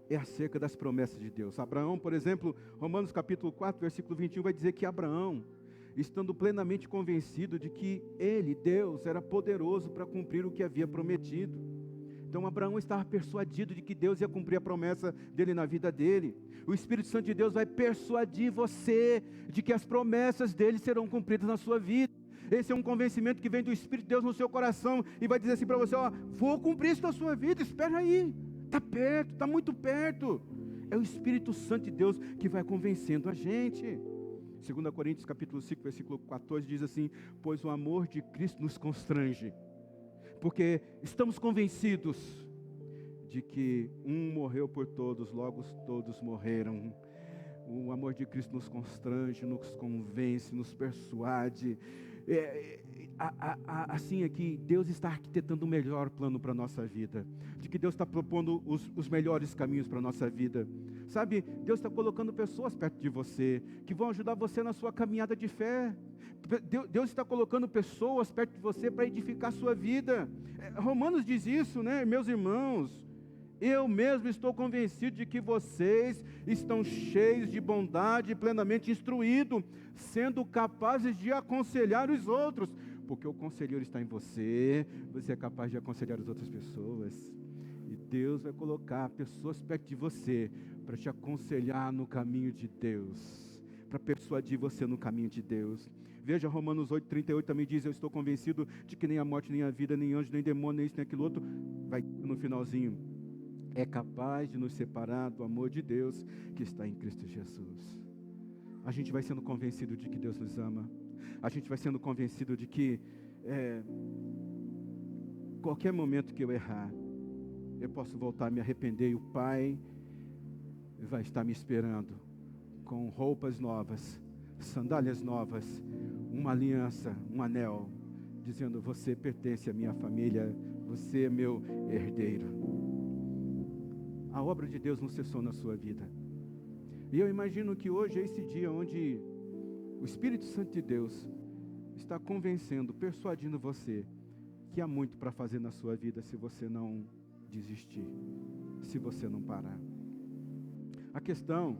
é acerca das promessas de Deus. Abraão, por exemplo, Romanos capítulo 4, versículo 21, vai dizer que Abraão, estando plenamente convencido de que ele, Deus, era poderoso para cumprir o que havia prometido. Então Abraão estava persuadido de que Deus ia cumprir a promessa dele na vida dele. O Espírito Santo de Deus vai persuadir você de que as promessas dele serão cumpridas na sua vida. Esse é um convencimento que vem do Espírito de Deus no seu coração e vai dizer assim para você, ó, vou cumprir isso na sua vida, espera aí, está perto, está muito perto. É o Espírito Santo de Deus que vai convencendo a gente. 2 Coríntios capítulo 5, versículo 14 diz assim, pois o amor de Cristo nos constrange, porque estamos convencidos de que um morreu por todos, logo todos morreram. O amor de Cristo nos constrange, nos convence, nos persuade. Assim aqui, Deus está arquitetando o melhor plano para a nossa vida, de que Deus está propondo os melhores caminhos para a nossa vida, sabe, Deus está colocando pessoas perto de você, que vão ajudar você na sua caminhada de fé. Deus está colocando pessoas perto de você para edificar a sua vida. Romanos diz isso, né, meus irmãos, eu mesmo estou convencido de que vocês estão cheios de bondade e plenamente instruídos, sendo capazes de aconselhar os outros, porque o conselheiro está em você, você é capaz de aconselhar as outras pessoas, e Deus vai colocar pessoas perto de você, para te aconselhar no caminho de Deus, para persuadir você no caminho de Deus. Veja, Romanos 8:38 também diz, eu estou convencido de que nem a morte, nem a vida, nem anjo, nem demônio, nem isso, nem aquilo outro, vai no finalzinho, é capaz de nos separar do amor de Deus que está em Cristo Jesus. A gente vai sendo convencido de que Deus nos ama. A gente vai sendo convencido de que qualquer momento que eu errar, eu posso voltar a me arrepender e o Pai vai estar me esperando com roupas novas, sandálias novas, uma aliança, um anel, dizendo, você pertence à minha família, você é meu herdeiro. A obra de Deus não cessou na sua vida. E eu imagino que hoje é esse dia onde o Espírito Santo de Deus está convencendo, persuadindo você que há muito para fazer na sua vida se você não desistir, se você não parar. A questão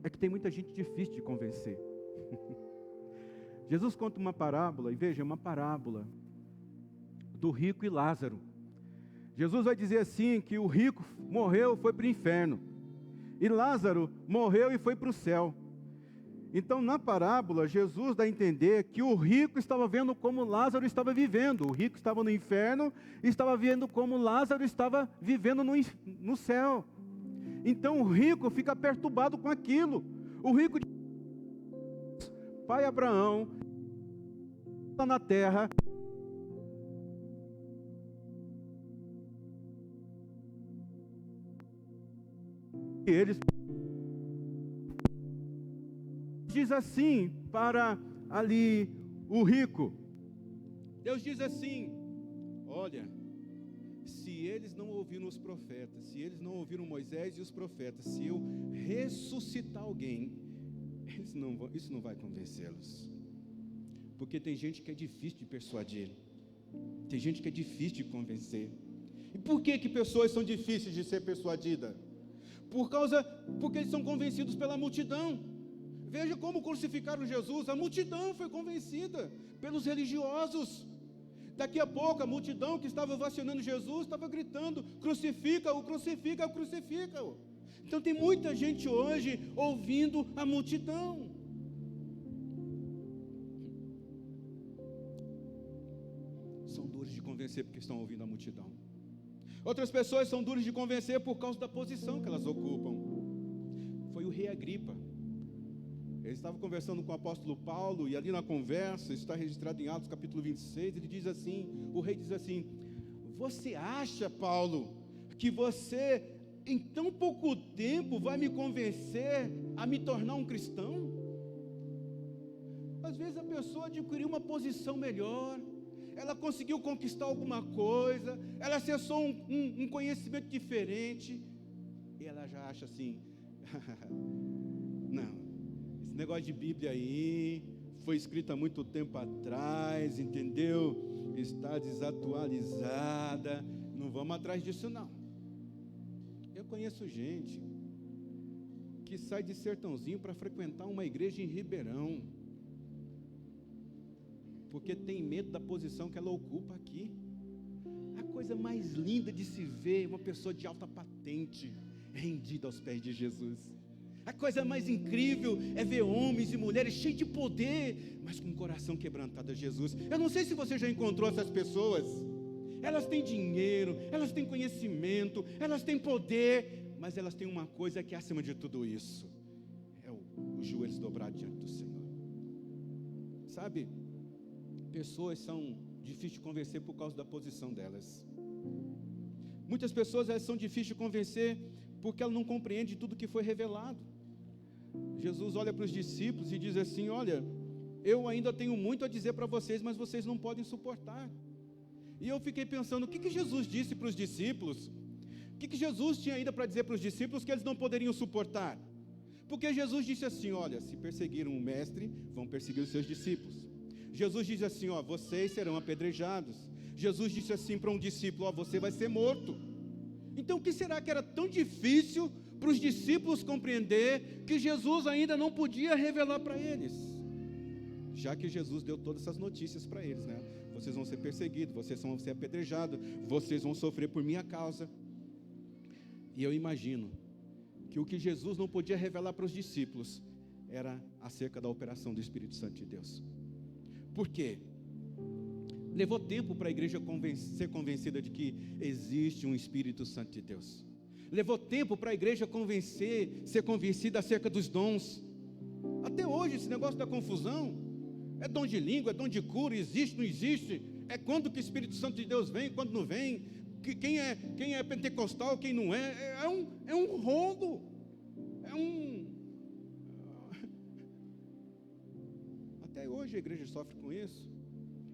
é que tem muita gente difícil de convencer. Jesus conta uma parábola, e veja, uma parábola do rico e Lázaro. Jesus vai dizer assim, que o rico morreu, foi para o inferno, e Lázaro morreu e foi para o céu. Então, na parábola, Jesus dá a entender que o rico estava vendo como Lázaro estava vivendo. O rico estava no inferno e estava vendo como Lázaro estava vivendo no céu. Então, o rico fica perturbado com aquilo. O rico diz, pai Abraão, está na terra, e eles diz assim para ali o rico, Deus diz assim, olha, se eles não ouviram os profetas, se eles não ouviram Moisés e os profetas, se eu ressuscitar alguém, isso não vai convencê-los, porque tem gente que é difícil de persuadir, tem gente que é difícil de convencer. E por que pessoas são difíceis de ser persuadidas? Porque eles são convencidos pela multidão. Veja como crucificaram Jesus, a multidão foi convencida pelos religiosos. Daqui a pouco a multidão que estava ovacionando Jesus estava gritando, crucifica-o, crucifica-o, crucifica-o. Então tem muita gente hoje ouvindo a multidão. São duros de convencer porque estão ouvindo a multidão. Outras pessoas são duras de convencer por causa da posição que elas ocupam. Foi o rei Agripa. Ele estava conversando com o apóstolo Paulo, e ali na conversa, está registrado em Atos capítulo 26, ele diz assim, o rei diz assim, você acha, Paulo, que você em tão pouco tempo vai me convencer a me tornar um cristão? Às vezes a pessoa adquiriu uma posição melhor, ela conseguiu conquistar alguma coisa, ela acessou um conhecimento diferente, e ela já acha assim, não, esse negócio de Bíblia aí, foi escrito há muito tempo atrás, entendeu? Está desatualizada, não vamos atrás disso não. Eu conheço gente que sai de Sertãozinho para frequentar uma igreja em Ribeirão, porque tem medo da posição que ela ocupa aqui. A coisa mais linda de se ver, uma pessoa de alta patente, rendida aos pés de Jesus. A coisa mais incrível é ver homens e mulheres cheios de poder, mas com o coração quebrantado a Jesus. Eu não sei se você já encontrou essas pessoas. Elas têm dinheiro, elas têm conhecimento, elas têm poder, mas elas têm uma coisa que é acima de tudo isso, é os joelhos dobrados diante do Senhor. Sabe, pessoas são difíceis de convencer por causa da posição delas. Muitas pessoas elas são difíceis de convencer porque elas não compreendem tudo que foi revelado. Jesus olha para os discípulos e diz assim: olha, eu ainda tenho muito a dizer para vocês, mas vocês não podem suportar. E eu fiquei pensando, o que Jesus disse para os discípulos? O que Jesus tinha ainda para dizer para os discípulos que eles não poderiam suportar? Porque Jesus disse assim: olha, se perseguiram o mestre, vão perseguir os seus discípulos. Jesus disse assim: ó, vocês serão apedrejados. Jesus disse assim para um discípulo: ó, você vai ser morto. Então o que será que era tão difícil para os discípulos compreender que Jesus ainda não podia revelar para eles? Já que Jesus deu todas essas notícias para eles, né? Vocês vão ser perseguidos, vocês vão ser apedrejados, vocês vão sofrer por minha causa. E eu imagino que o que Jesus não podia revelar para os discípulos era acerca da operação do Espírito Santo de Deus. Por quê? Levou tempo para a igreja ser convencida de que existe um Espírito Santo de Deus. Levou tempo para a igreja ser convencida acerca dos dons. Até hoje esse negócio da confusão, é dom de língua, é dom de cura, existe, não existe, é quando que o Espírito Santo de Deus vem, quando não vem, quem é pentecostal, quem não é um rolo, até hoje a igreja sofre com isso.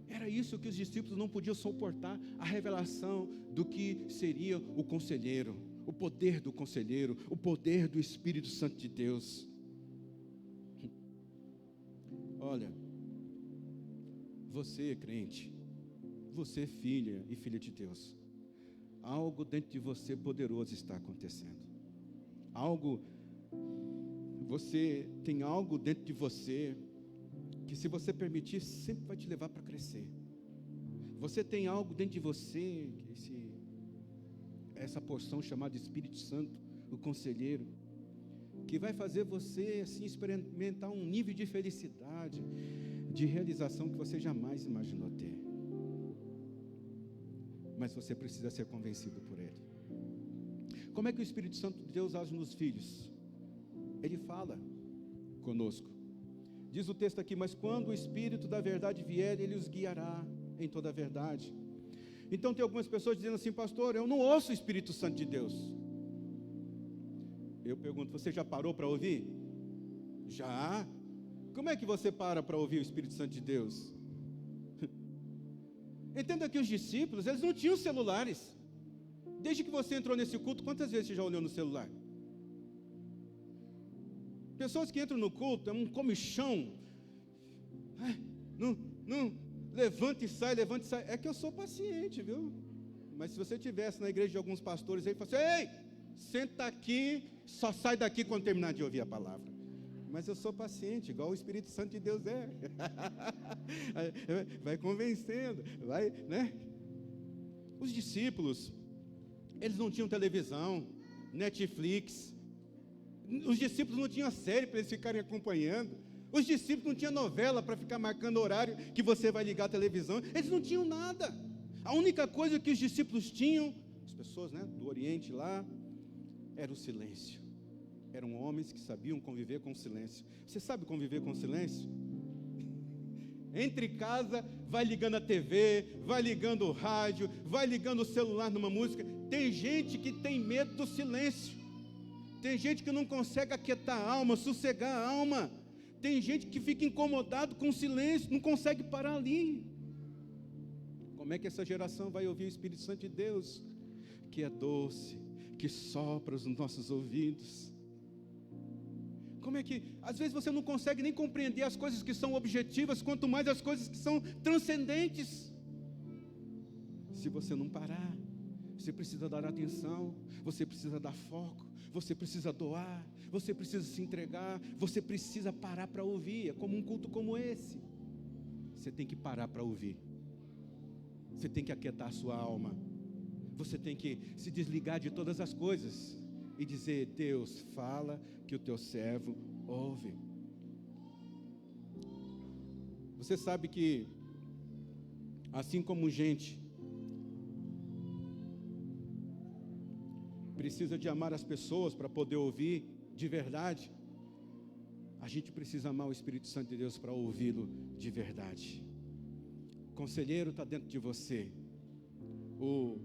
Era isso que os discípulos não podiam suportar, a revelação do que seria o conselheiro, o poder do conselheiro, o poder do Espírito Santo de Deus. Olha, você crente, você filha e filha de Deus, algo dentro de você poderoso está acontecendo. Você tem algo dentro de você que, se você permitir, sempre vai te levar para crescer. Você tem algo dentro de você, essa porção chamada Espírito Santo, o conselheiro, que vai fazer você assim experimentar um nível de felicidade, de realização que você jamais imaginou ter. Mas você precisa ser convencido por ele. Como é que o Espírito Santo de Deus age nos filhos? Ele fala conosco. Diz o texto aqui: mas quando o Espírito da verdade vier, ele os guiará em toda a verdade. Então tem algumas pessoas dizendo assim: pastor, eu não ouço o Espírito Santo de Deus. Eu pergunto, você já parou para ouvir? Já? Como é que você para ouvir o Espírito Santo de Deus? Entenda que os discípulos, eles não tinham celulares. Desde que você entrou nesse culto, quantas vezes você já olhou no celular? Pessoas que entram no culto, é um comichão. Não, levanta e sai. É que eu sou paciente, viu? Mas se você estivesse na igreja de alguns pastores aí, fala assim: ei, senta aqui, só sai daqui quando terminar de ouvir a palavra. Mas eu sou paciente, igual o Espírito Santo de Deus é. Vai convencendo, vai, né? Os discípulos, eles não tinham televisão, Netflix. Os discípulos não tinham série para eles ficarem acompanhando. Os discípulos não tinham novela para ficar marcando o horário que você vai ligar a televisão. Eles não tinham nada. A única coisa que os discípulos tinham, as pessoas, né, do Oriente lá, era o silêncio. Eram homens que sabiam conviver com o silêncio. Você sabe conviver com o silêncio? Entre casa, vai ligando a TV, vai ligando o rádio, vai ligando o celular numa música. Tem gente que tem medo do silêncio. Tem gente que não consegue aquietar a alma, sossegar a alma. Tem gente que fica incomodado com o silêncio, não consegue parar ali. Como é que essa geração vai ouvir o Espírito Santo de Deus, que é doce, que sopra os nossos ouvidos? Como é que, às vezes você não consegue nem compreender as coisas que são objetivas, quanto mais as coisas que são transcendentes. Se você não parar, você precisa dar atenção, você precisa dar foco, você precisa doar, você precisa se entregar, você precisa parar para ouvir. É como um culto como esse. Você tem que parar para ouvir. Você tem que aquietar a sua alma. Você tem que se desligar de todas as coisas e dizer: Deus, fala que o teu servo ouve. Você sabe que, assim como gente precisa de amar as pessoas para poder ouvir de verdade, a gente precisa amar o Espírito Santo de Deus para ouvi-lo de verdade. O conselheiro está dentro de você. O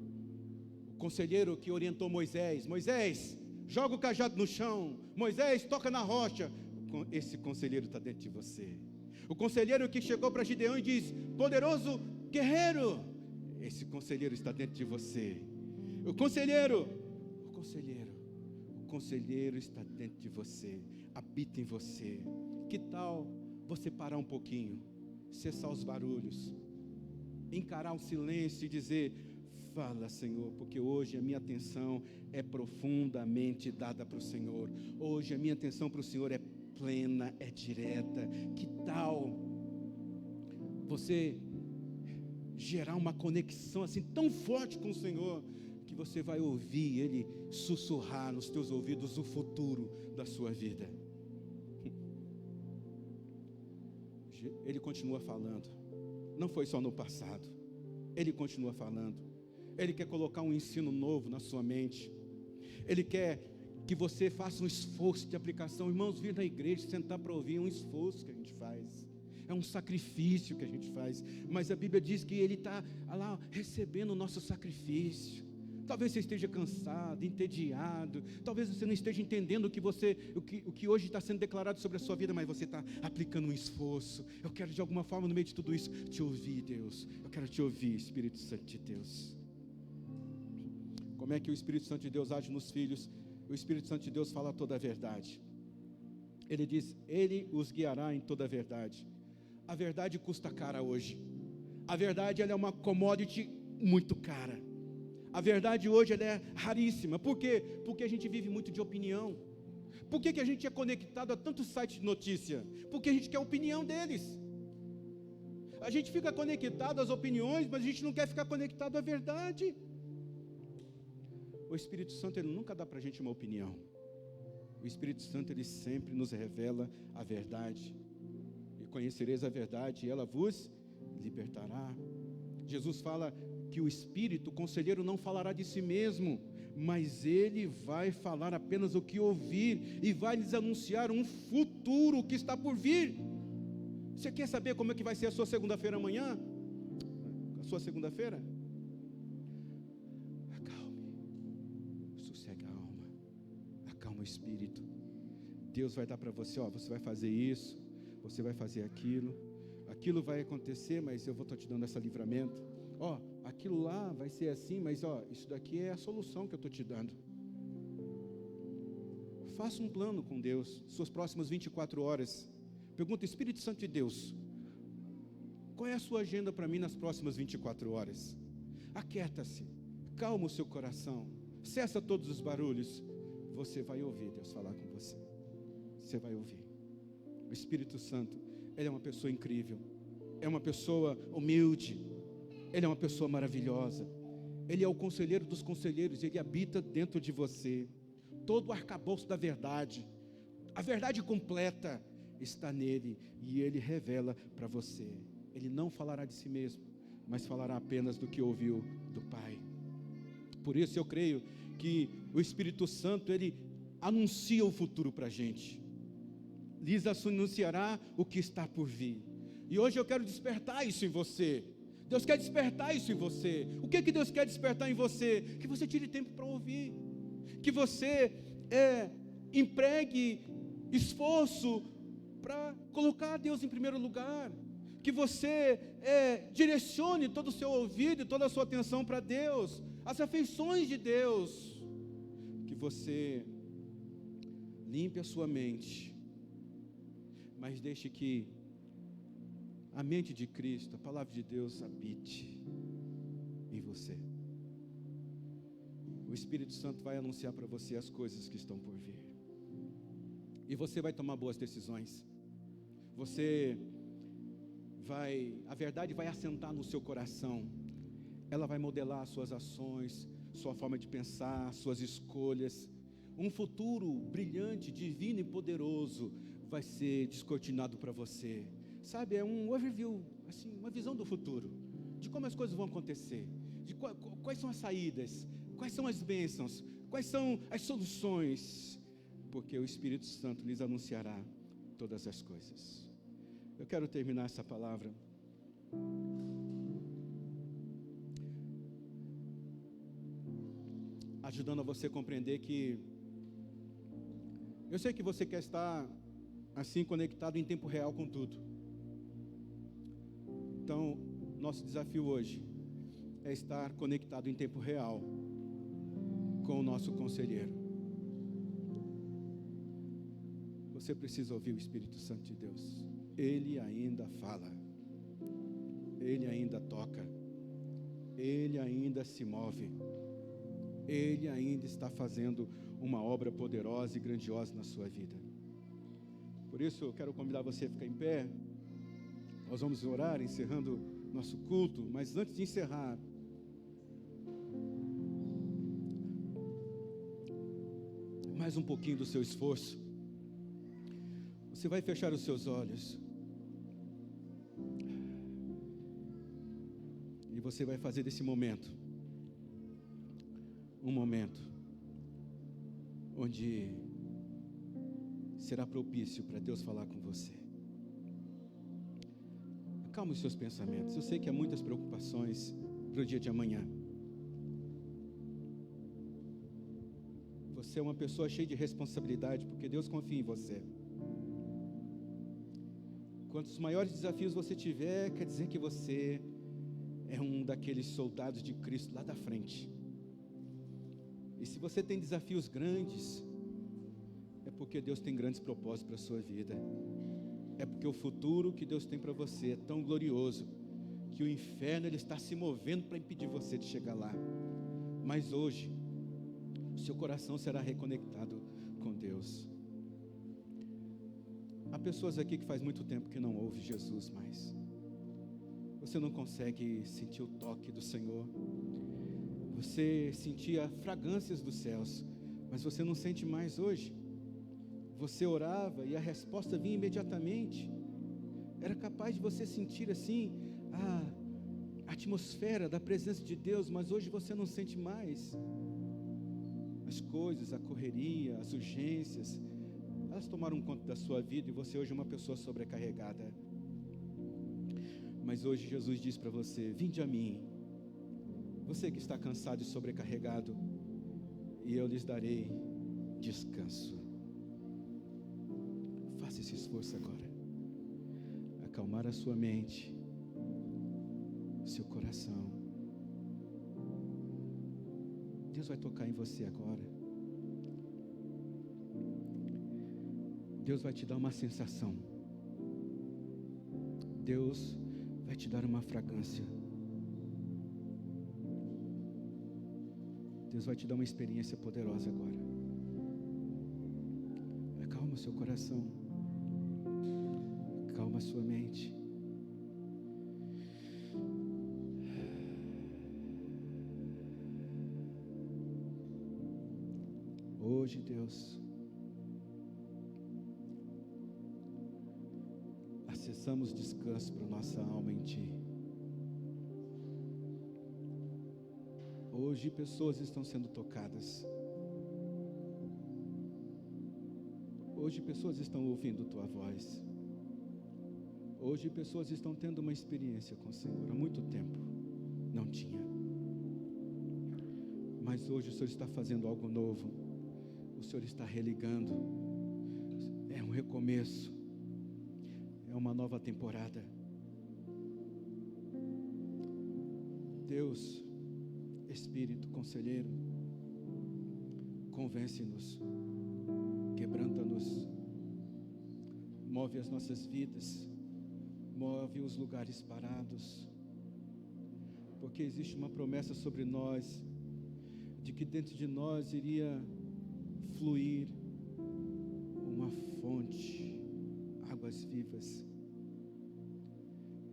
conselheiro que orientou Moisés: Moisés, joga o cajado no chão. Moisés, toca na rocha. Esse conselheiro está dentro de você. O conselheiro que chegou para Gideão e diz: poderoso guerreiro. Esse conselheiro está dentro de você. O conselheiro está dentro de você, habita em você. Que tal você parar um pouquinho, cessar os barulhos, encarar o silêncio e dizer: fala, Senhor, porque hoje a minha atenção é profundamente dada para o Senhor. Hoje a minha atenção para o Senhor é plena, é direta. Que tal você gerar uma conexão assim tão forte com o Senhor, que você vai ouvir Ele sussurrar nos teus ouvidos o futuro da sua vida? Ele continua falando. Não foi só no passado. Ele continua falando. Ele quer colocar um ensino novo na sua mente. Ele quer que você faça um esforço de aplicação. Irmãos, vir na igreja, sentar para ouvir, é um esforço que a gente faz. É um sacrifício que a gente faz. Mas a Bíblia diz que Ele está lá recebendo o nosso sacrifício. Talvez você esteja cansado, entediado. Talvez você não esteja entendendo o que hoje está sendo declarado sobre a sua vida, mas você está aplicando um esforço. Eu quero, de alguma forma, no meio de tudo isso, te ouvir, Deus. Eu quero te ouvir, Espírito Santo de Deus. Como é que o Espírito Santo de Deus age nos filhos? O Espírito Santo de Deus fala toda a verdade. Ele diz: Ele os guiará em toda a verdade. A verdade custa cara hoje. A verdade, ela é uma commodity muito cara. A verdade hoje, ela é raríssima. Por quê? Porque a gente vive muito de opinião. Por que a gente é conectado a tantos sites de notícia? Porque a gente quer a opinião deles. A gente fica conectado às opiniões, mas a gente não quer ficar conectado à verdade. O Espírito Santo, ele nunca dá para a gente uma opinião. O Espírito Santo, ele sempre nos revela a verdade. E conhecereis a verdade, e ela vos libertará. Jesus fala que o Espírito, o conselheiro, não falará de si mesmo, mas ele vai falar apenas o que ouvir, e vai lhes anunciar um futuro que está por vir. Você quer saber como é que vai ser a sua segunda-feira amanhã? A sua segunda-feira? O Espírito, Deus vai dar para você: você vai fazer isso, você vai fazer aquilo vai acontecer, mas eu vou estar te dando esse livramento. Aquilo lá vai ser assim, mas isso daqui é a solução que eu estou te dando. Faça um plano com Deus, suas próximas 24 horas. Pergunta: Espírito Santo de Deus, qual é a sua agenda para mim nas próximas 24 horas? Aquieta-se, calma o seu coração, cessa todos os barulhos. Você vai ouvir Deus falar com você. Você vai ouvir. O Espírito Santo, ele é uma pessoa incrível. É uma pessoa humilde. Ele é uma pessoa maravilhosa. Ele é o conselheiro dos conselheiros. Ele habita dentro de você. Todo o arcabouço da verdade, a verdade completa, está nele. E ele revela para você. Ele não falará de si mesmo, mas falará apenas do que ouviu do Pai. Por isso eu creio que o Espírito Santo, ele anuncia o futuro para a gente. Lhes anunciará o que está por vir. E hoje eu quero despertar isso em você. Deus quer despertar isso em você. O que Deus quer despertar em você? Que você tire tempo para ouvir. Que você empregue esforço para colocar Deus em primeiro lugar, que você direcione todo o seu ouvido e toda a sua atenção para Deus, as afeições de Deus, que você limpe a sua mente, mas deixe que a mente de Cristo, a palavra de Deus, habite em você. O Espírito Santo vai anunciar para você as coisas que estão por vir, e você vai tomar boas decisões. A verdade vai assentar no seu coração, ela vai modelar suas ações, sua forma de pensar, suas escolhas. Um futuro brilhante, divino e poderoso vai ser descortinado para você. Sabe, é um overview, assim, uma visão do futuro, de como as coisas vão acontecer, de quais são as saídas, quais são as bênçãos, quais são as soluções, porque o Espírito Santo lhes anunciará todas as coisas. Eu quero terminar essa palavra ajudando a você compreender que eu sei que você quer estar assim conectado em tempo real com tudo. Então, nosso desafio hoje é estar conectado em tempo real com o nosso conselheiro. Você precisa ouvir o Espírito Santo de Deus. Ele ainda fala, Ele ainda toca, Ele ainda se move, Ele ainda está fazendo uma obra poderosa e grandiosa na sua vida. Por isso, eu quero convidar você a ficar em pé. Nós vamos orar, encerrando nosso culto, mas antes de encerrar, mais um pouquinho do seu esforço. Você vai fechar os seus olhos e você vai fazer desse momento um momento onde será propício para Deus falar com você. Acalme os seus pensamentos. Eu sei que há muitas preocupações para o dia de amanhã. Você é uma pessoa cheia de responsabilidade, porque Deus confia em você. Quantos maiores desafios você tiver, quer dizer que você é um daqueles soldados de Cristo lá da frente. E se você tem desafios grandes, é porque Deus tem grandes propósitos para a sua vida. É porque o futuro que Deus tem para você é tão glorioso, que o inferno ele está se movendo para impedir você de chegar lá. Mas hoje, o seu coração será reconectado com Deus. Há pessoas aqui que faz muito tempo que não ouvem Jesus mais. Você não consegue sentir o toque do Senhor. Você sentia fragrâncias dos céus, mas você não sente mais hoje. Você orava e a resposta vinha imediatamente. Era capaz de você sentir assim a atmosfera da presença de Deus, mas hoje você não sente mais. As coisas, a correria, as urgências, elas tomaram conta da sua vida e você hoje é uma pessoa sobrecarregada. Mas hoje Jesus diz para você: vinde a mim, você que está cansado e sobrecarregado, e eu lhes darei descanso. Faça esse esforço agora, acalmar a sua mente, seu coração. Deus vai tocar em você agora. Deus vai te dar uma sensação. Deus vai te dar uma fragrância. Deus vai te dar uma experiência poderosa agora. Acalma o seu coração. Calma a sua mente. Hoje, Deus, acessamos descanso para nossa alma em Ti. Hoje pessoas estão sendo tocadas. Hoje pessoas estão ouvindo Tua voz. Hoje pessoas estão tendo uma experiência com o Senhor. Há muito tempo não tinha. Mas hoje o Senhor está fazendo algo novo. O Senhor está religando. É um recomeço. é uma nova temporada. Deus, Espírito Conselheiro, convence-nos, quebranta-nos, move as nossas vidas, move os lugares parados, porque existe uma promessa sobre nós, de que dentro de nós iria fluir uma fonte, águas vivas.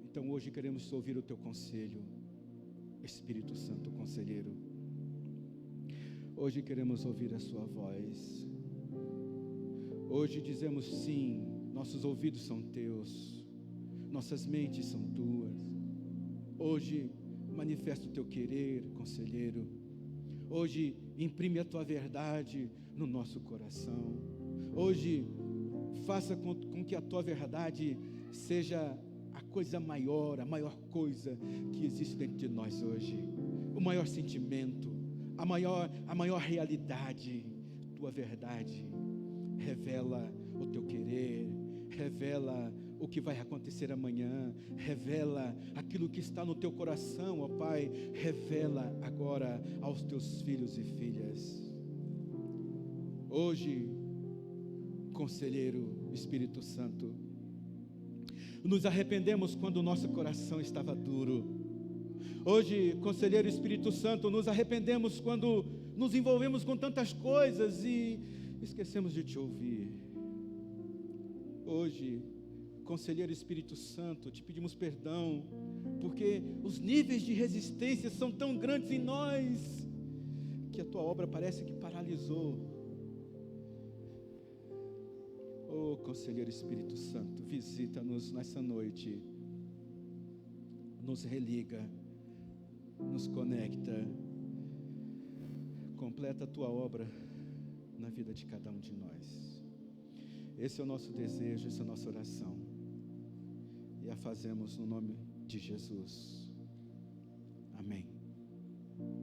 Então hoje queremos ouvir o teu conselho, Espírito Santo Conselheiro. Hoje queremos ouvir a sua voz. Hoje dizemos sim, nossos ouvidos são teus, nossas mentes são tuas. Hoje manifesta o teu querer, Conselheiro. Hoje imprime a tua verdade no nosso coração. Hoje faça com que a tua verdade seja a coisa maior, a maior coisa que existe dentro de nós hoje. O maior sentimento, a maior realidade. Tua verdade revela o teu querer, revela o que vai acontecer amanhã, revela aquilo que está no teu coração, ó Pai, revela agora aos teus filhos e filhas. Hoje, Conselheiro Espírito Santo, nos arrependemos quando o nosso coração estava duro. Hoje, Conselheiro Espírito Santo, nos arrependemos quando nos envolvemos com tantas coisas e esquecemos de te ouvir. Hoje, Conselheiro Espírito Santo, te pedimos perdão, porque os níveis de resistência são tão grandes em nós, que a tua obra parece que paralisou. Oh, Conselheiro Espírito Santo, visita-nos nessa noite, nos religa, nos conecta, completa a tua obra na vida de cada um de nós. Esse é o nosso desejo, essa é a nossa oração, e a fazemos no nome de Jesus. Amém.